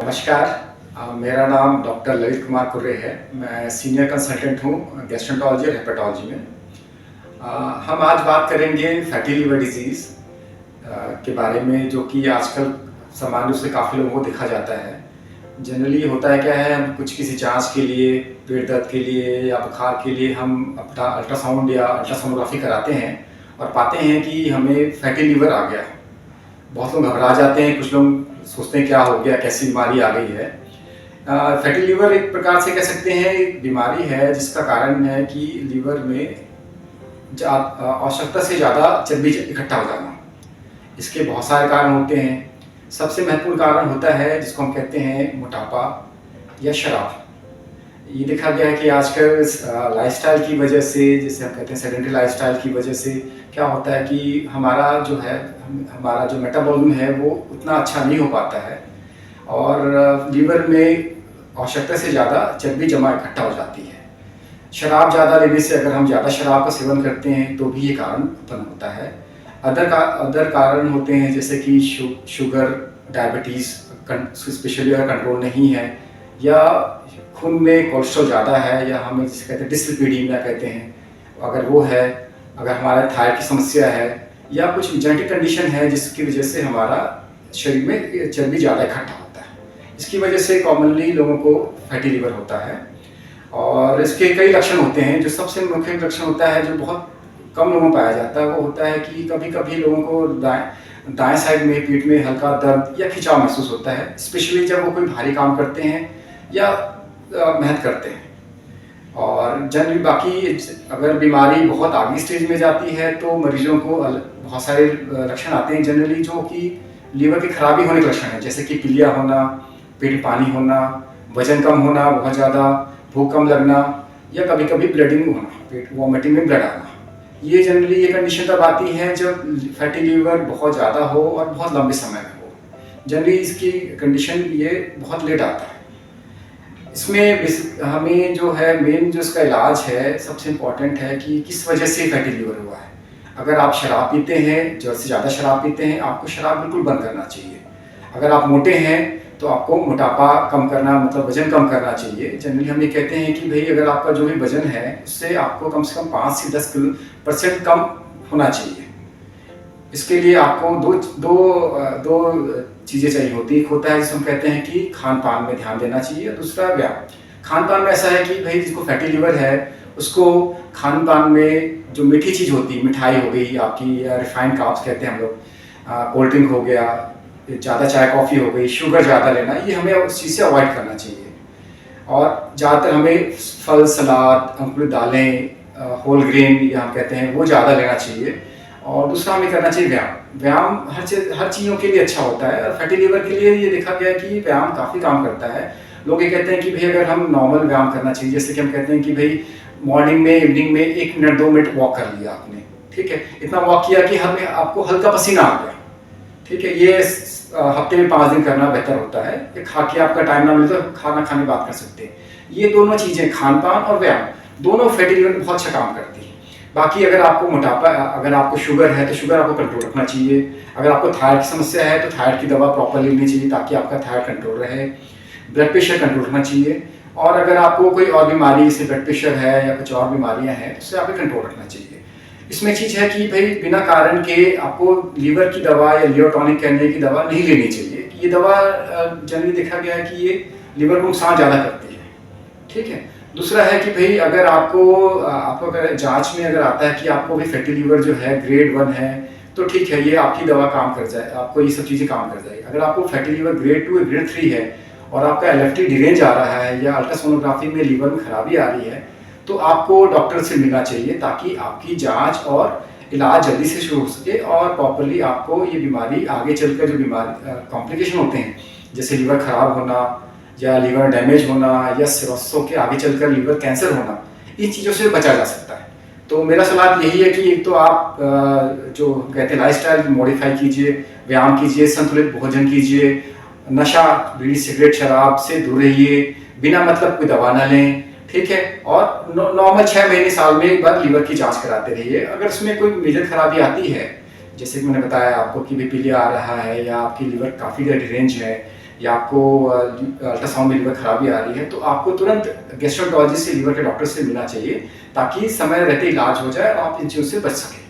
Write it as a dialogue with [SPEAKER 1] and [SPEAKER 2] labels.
[SPEAKER 1] नमस्कार। मेरा नाम डॉक्टर ललित कुमार कुर्रे है। मैं सीनियर कंसल्टेंट हूँ गैस्ट्रोएंटरोलॉजी और हेपेटोलॉजी में। हम आज बात करेंगे फैटी लिवर डिजीज़ के बारे में, जो कि आजकल सामान्य रूप से काफ़ी लोगों को देखा जाता है। जनरली होता है क्या है, हम कुछ किसी जांच के लिए, पेट दर्द के लिए या बुखार के लिए हम अपना अल्ट्रासाउंड या अल्ट्रासोनोग्राफी कराते हैं और पाते हैं कि हमें फैटी लिवर आ गया। बहुत लोग घबरा जाते हैं, कुछ लोग सोचते हैं क्या हो गया, कैसी बीमारी आ गई है। फैटी लिवर एक प्रकार से कह सकते हैं एक बीमारी है जिसका कारण है कि लीवर में आवश्यकता से ज़्यादा चर्बी इकट्ठा हो जाना। इसके बहुत सारे कारण होते हैं। सबसे महत्वपूर्ण कारण होता है जिसको हम कहते हैं मोटापा या शराब। ये देखा गया है कि आजकल लाइफस्टाइल की वजह से, जिसे हम कहते हैं सेडेंटरी लाइफस्टाइल की वजह से क्या होता है कि हमारा जो मेटाबॉलिज्म है वो उतना अच्छा नहीं हो पाता है और लीवर में आवश्यकता से ज़्यादा चर्बी जमा इकट्ठा हो जाती है। शराब ज़्यादा लेने से, अगर हम ज़्यादा शराब का सेवन करते हैं तो भी ये कारण उत्पन्न होता है। अदर कारण होते हैं जैसे कि शुगर, डायबिटीज़, स्पेशली अगर कंट्रोल नहीं है, या खून में कोलेस्ट्रॉल ज़्यादा है, या हमें जिसे कहते हैं डिसलिपिडीमिया कहते हैं, अगर वो है, अगर हमारे थायराइड की समस्या है, या कुछ जेनेटिक कंडीशन है जिसकी वजह से हमारा शरीर में चर्बी ज़्यादा इकट्ठा होता है। इसकी वजह से कॉमनली लोगों को फैटी लिवर होता है और इसके कई लक्षण होते हैं। जो सबसे मुख्य लक्षण होता है, जो बहुत कम लोगों में पाया जाता है, वो होता है कि कभी कभी लोगों को दाएं साइड में पीठ में हल्का दर्द या खिंचाव महसूस होता है, स्पेशली जब वो कोई भारी काम करते हैं या मेहनत करते हैं। और जनरली बाकी अगर बीमारी बहुत आगे स्टेज में जाती है तो मरीजों को बहुत सारे लक्षण आते हैं जनरली, जो कि लीवर की खराबी होने के लक्षण हैं, जैसे कि पीलिया होना, पेट में पानी होना, वजन कम होना बहुत ज़्यादा, भूख कम लगना, या कभी कभी ब्लडिंग होना, पेट वॉमिटिंग में ब्लड आना। ये जनरली ये कंडीशन तब आती है जब फैटी लिवर बहुत ज़्यादा हो और बहुत लंबे समय में हो। जनरली इसकी कंडीशन ये बहुत लेट आता है। इसमें हमें जो है मेन जो इसका इलाज है, सबसे इम्पॉर्टेंट है कि किस वजह से फैटी लिवर हुआ है। अगर आप शराब पीते हैं, ज़रूरत से ज़्यादा शराब पीते हैं, आपको शराब बिल्कुल बंद करना चाहिए। अगर आप मोटे हैं तो आपको मोटापा कम करना, मतलब वजन कम करना चाहिए। जनरली हम ये कहते हैं कि भाई अगर आपका जो भी वजन है उससे आपको कम से कम 5 से 10% कम होना चाहिए। इसके लिए आपको दो चीज़ें चाहिए होती है। एक होता है जिसे हम कहते हैं कि खान पान में ध्यान देना चाहिए, दूसरा व्यायाम। खान पान में ऐसा है कि भाई जिसको फैटी लिवर है उसको खान पान में जो मीठी चीज़ होती है, मिठाई हो गई आपकी, या रिफाइंड कार्ब्स कहते हैं हम लोग, कोल्ड ड्रिंक हो गया, ज़्यादा चाय कॉफ़ी हो गई, शुगर ज़्यादा लेना, ये हमें उस चीज़ से अवॉइड करना चाहिए। और ज़्यादातर हमें फल, सलाद, अंकुरित दालें, होल ग्रेन या हम कहते हैं वो ज़्यादा लेना चाहिए। और दूसरा हमें करना चाहिए व्यायाम। व्यायाम हर चीज़ों के लिए अच्छा होता है और फैटी लिवर के लिए ये देखा गया है कि व्यायाम काफ़ी काम करता है। लोग ये कहते हैं कि भाई अगर हम नॉर्मल व्यायाम करना चाहिए, जैसे कि हम कहते हैं कि भाई मॉर्निंग में, इवनिंग में 1 मिनट 2 मिनट वॉक कर लिया आपने, ठीक है, इतना वॉक किया कि हमें आपको हल्का पसीना आ गया, ठीक है, ये हफ्ते में 5 दिन करना बेहतर होता है। ये खा के आपका टाइम ना मिले तो खाना खाने बात कर सकते हैं। ये दोनों चीज़ें, खान पान और व्यायाम, दोनों फैटी लिवर में बहुत अच्छा काम करती है। बाकी अगर आपको मोटापा, अगर आपको शुगर है तो शुगर आपको कंट्रोल रखना चाहिए। अगर आपको थायराइड की समस्या है तो थायराइड की दवा प्रॉपर लेनी चाहिए ताकि आपका थायराइड कंट्रोल रहे। ब्लड प्रेशर कंट्रोल रखना चाहिए। और अगर आपको कोई और बीमारी, जैसे ब्लड प्रेशर है या कुछ और बीमारियां हैं, तो उससे आपको कंट्रोल रखना चाहिए। इसमें चीज़ है कि भाई बिना कारण के आपको लीवर की दवा या लिवर टॉनिक कहने की दवा नहीं लेनी चाहिए। ये दवा जनरली देखा गया है कि ये लीवर को नुकसान ज़्यादा करती है, ठीक है। दूसरा है कि भाई अगर आपको अगर जांच में अगर आता है कि आपको भी फैटी लिवर जो है ग्रेड 1 है, तो ठीक है, ये आपकी दवा काम कर जाए, आपको ये सब चीज़ें काम कर जाएगी। अगर आपको फैटी लिवर ग्रेड 2 या ग्रेड 3 है और आपका एलएफटी डिरेंज आ रहा है या अल्ट्रासोनोग्राफी में लीवर में खराबी आ रही है, तो आपको डॉक्टर से मिलना चाहिए ताकि आपकी जाँच और इलाज जल्दी से शुरू हो सके और प्रॉपरली आपको ये बीमारी आगे चलकर जो बीमारी कॉम्प्लिकेशन होते हैं, जैसे लीवर खराब होना या लीवर डैमेज होना या सिरोसिस के आगे चलकर लीवर कैंसर होना, इन चीज़ों से बचा जा सकता है। तो मेरा सलाह यही है कि एक तो आप जो कहते हैं लाइफस्टाइल मॉडिफाई कीजिए, व्यायाम कीजिए, संतुलित भोजन कीजिए, नशा, बीड़ी, सिगरेट, शराब से दूर रहिए, बिना मतलब कोई दवा ना लें, ठीक है। और नॉर्मल 6 महीने साल में एक बार लीवर की जांच कराते रहिए। अगर उसमें कोई मेजर खराबी आती है, जैसे कि मैंने बताया आपको कि बीपीलिया आ रहा है या आपकी लीवर काफ़ी ज़्यादा डिरेंज है या आपको अल्ट्रासाउंड में लीवर खराबी आ रही है, तो आपको तुरंत गैस्ट्रोएंटरोलॉजिस्ट से, लीवर के डॉक्टर से मिलना चाहिए, ताकि समय रहते इलाज हो जाए और आप इन चीज़ों से बच सकें।